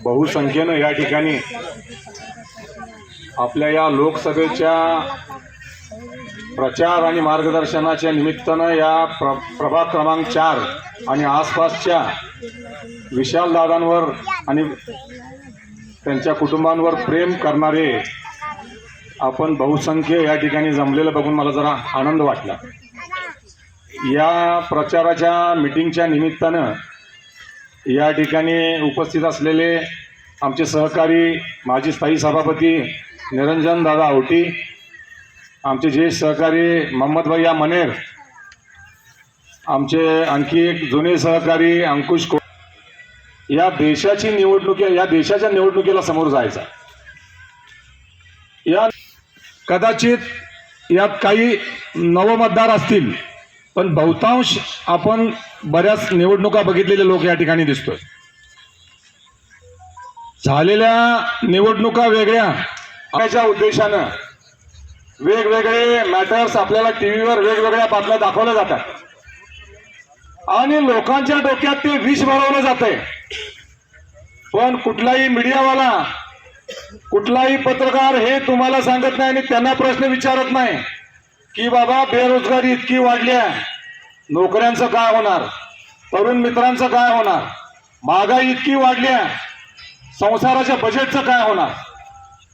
बहुसंख्येनं या ठिकाणी आपल्या या लोकसभेच्या प्रचार आणि मार्गदर्शनाच्या निमित्तानं या प्रभाग क्रमांक 4 आणि आसपासच्या विशालदादांवर आणि त्यांच्या कुटुंबांवर प्रेम करणारे आपण बहुसंख्य या ठिकाणी जमलेलं बघून मला जरा आनंद वाटला। या प्रचाराच्या मीटिंगच्या निमित्तानं या ठिकाणी उपस्थित असलेले आमचे सहकारी माजी स्थायी सभापती निरंजन दादा आवटी, आमचे ज्येष्ठ सहकारी मोहम्मद भैया मनेर, आमचे आणखी एक जुने सहकारी अंकुश, या देशाची निवडणूक, या देशाच्या निवडणुकीला समोर जायचा। या कदाचित यात काही नवमतदार असतील, पण बहुतांश आपण बऱ्याच निवडणुका बघितलेले लोक या ठिकाणी दिसतोय। झालेल्या निवडणुका वेगळ्या त्याच्या उद्देशानं वेगवेगळे मॅटर्स आपल्याला टीव्हीवर वेगवेगळ्या बातम्या दाखवल्या जातात आणि लोकांच्या डोक्यात ते विष भरवलं जातंय। पण कुठलाही मीडियावाला, कुठलाही पत्रकार हे तुम्हाला सांगत नाही आणि त्यांना प्रश्न विचारत नाही की बाबा बेरोजगारी इतकी वाढली आहे, नोकऱ्यांचं काय होणार, तरुण मित्रांचं काय होणार, महागाई इतकी वाढली आहे, संसाराच्या बजेटचं काय होणार,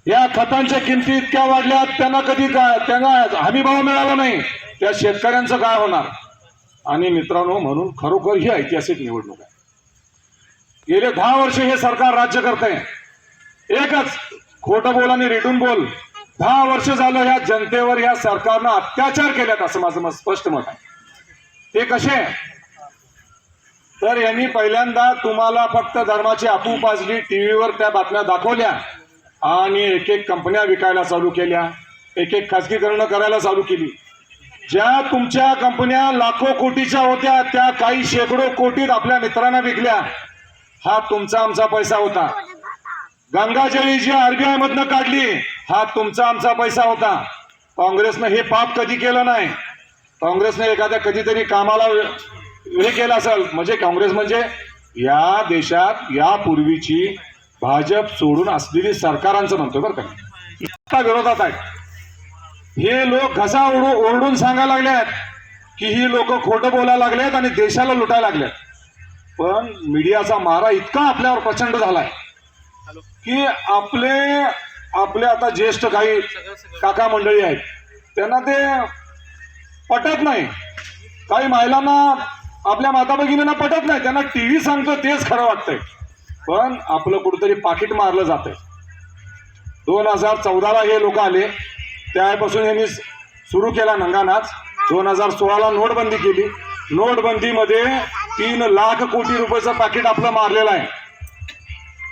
या खतांच्या किमती इतक्या वाढल्या, त्यांना हमीभाव मिळाला नाही, त्या शेतकऱ्यांचं काय होणार। आणि मित्रांनो, म्हणून खरोखर ही ऐतिहासिक निवडणूक आहे। गेले 10 वर्ष हे सरकार राज्य करतंय, एकच खोटं बोल आणि रेटून बोल। 10 वर्ष झालं या जनतेवर या सरकारनं अत्याचार केल्यात असं माझं स्पष्ट मत आहे। ते कसे तर यांनी पहिल्यांदा तुम्हाला फक्त धर्माची अफू पाजली, टीव्हीवर त्या बातम्या दाखवल्या आणि एक एक कंपन्या विकायला चालू केल्या, एक एक खासगीकरण करायला चालू केली। ज्या तुमच्या कंपन्या लाखो कोटीच्या होत्या त्या काही शेकडो कोटीत आपल्या मित्रांना विकल्या, हा तुमचा आमचा पैसा होता। गंगाजळी जी आरबीआय मधनं काढली, हा तुमचा आमचा पैसा होता। काँग्रेसनं हे पाप कधी केलं नाही। काँग्रेसने एखाद्या कधीतरी कामाला हे केलं असेल, म्हणजे काँग्रेस म्हणजे या देशात यापूर्वीची भाजप सोडून असलेली सरकारांचं म्हणतो बरं का, आता विरोधात आहेत। हे लोक घसा ओरडून सांगायला लागलेत की ही लोक खोटं बोलायला लागलेत आणि देशाला लुटायला लागलेत, पण मीडियाचा मारा इतका आपल्यावर प्रचंड झालाय की आपले आता ज्येष्ठ काही काका मंडळी आहेत, त्यांना ते पटत नाही। काही महिलांना, आपल्या माता भगिनींना पटत नाही, त्यांना टीव्ही सांगतो तेच खरं वाटतंय, पण आपलं कुठेतरी पाकिट मारलं जातंय। 2014ला हे लोक आले, त्यापासून यांनी सुरू केला नंगानाच। 2016ला नोटबंदी केली, नोटबंदीमध्ये 3 लाख कोटी रुपयाचं पाकिट आपलं मारलेलं आहे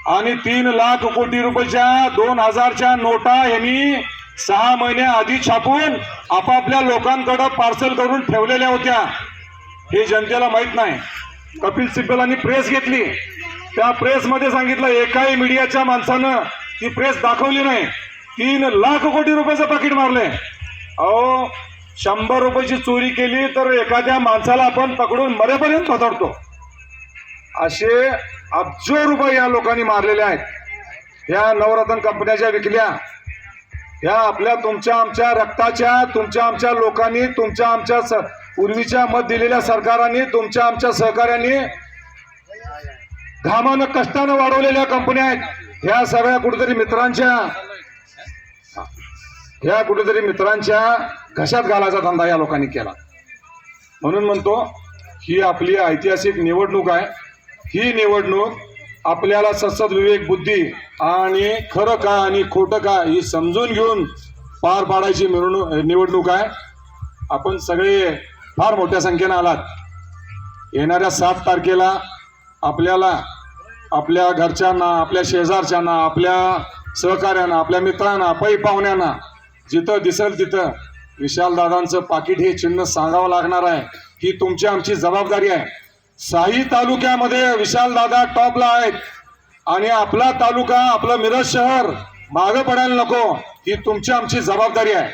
आणि 3 लाख कोटी रुपयाच्या 2000च्या नोटा यांनी 6 महिने आधी छापून आपापल्या लोकांकडे पार्सल करून ठेवलेल्या होत्या। हे जनतेला माहित नाही। कपिल सिब्बलांनी प्रेस घेतली, त्या प्रेसमध्ये सांगितलं, एकाही मीडियाच्या माणसानं ती प्रेस दाखवली नाही, 3 लाख कोटी रुपयाचं पाकिट मारले। अहो, 100 रुपयाची चोरी केली तर एखाद्या माणसाला आपण पकडून मरेपर्यंत पकडतो, असे अब्जो रुपये या लोकांनी मारलेले आहेत। ह्या नवरत्न कंपन्या ज्या विकल्या, ह्या आपल्या तुमच्या आमच्या रक्ताच्या, तुमच्या आमच्या लोकांनी, तुमच्या आमच्या पूर्वीच्या मत दिलेल्या सरकारांनी, तुमच्या आमच्या सहकार्यांनी घामानं कष्टानं वाढवलेल्या कंपन्या आहेत। ह्या सगळ्या कुठेतरी मित्रांच्या घशात घालायचा धंदा या लोकांनी केला। म्हणून म्हणतो, ही आपली ऐतिहासिक निवडणूक आहे। ही निवडणूक आपल्याला सद्सद विवेक बुद्धी आणि खरं काय आणि खोटं काय ही समजून घेऊन पार पाडायची निवडणूक आहे। आपण सगळे फार मोठ्या संख्येने आलात। येणाऱ्या 7 तारखेला आपल्याला आपल्या घरच्यांना, आपल्या शेजारच्यांना, आपल्या सहकार्यांना, आपल्या मित्रांना, पै पाहुण्यांना जिथं दिसेल तिथं विशालदादांचं पाकिट हे चिन्ह सांगावं लागणार आहे। ही तुमची आमची जबाबदारी आहे। साही तालुक्यामध्ये विशालदादा टॉपला आहेत आणि आपला तालुका, आपलं मिरज शहर मागं पडायला नको, ही तुमची आमची जबाबदारी आहे।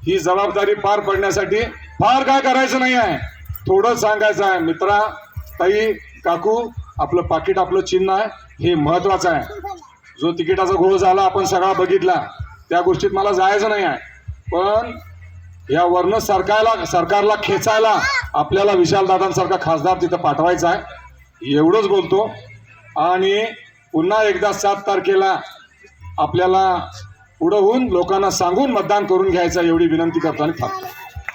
ही जबाबदारी पार पडण्यासाठी फार काय करायचं नाही आहे, थोडं सांगायचं आहे। मित्रा, ताई, काकू, आपलं पाकिट आपलं चिन्ह आहे हे महत्वाचं आहे. जो तिकिटाचा घोळ झाला आपण सगळा बघितला, त्या गोष्टीत मला जायचं नाही आहे, पण या वर्ण सरकारला खेचायला आपल्याला विशालदादांसारखा खासदार तिथं पाठवायचा आहे, एवढंच बोलतो. आणि पुन्हा एकदा 7 तारखेला आपल्याला पुढं होऊन लोकांना सांगून मतदान करून घ्यायचं एवढी विनंती करतो आणि थांबतो.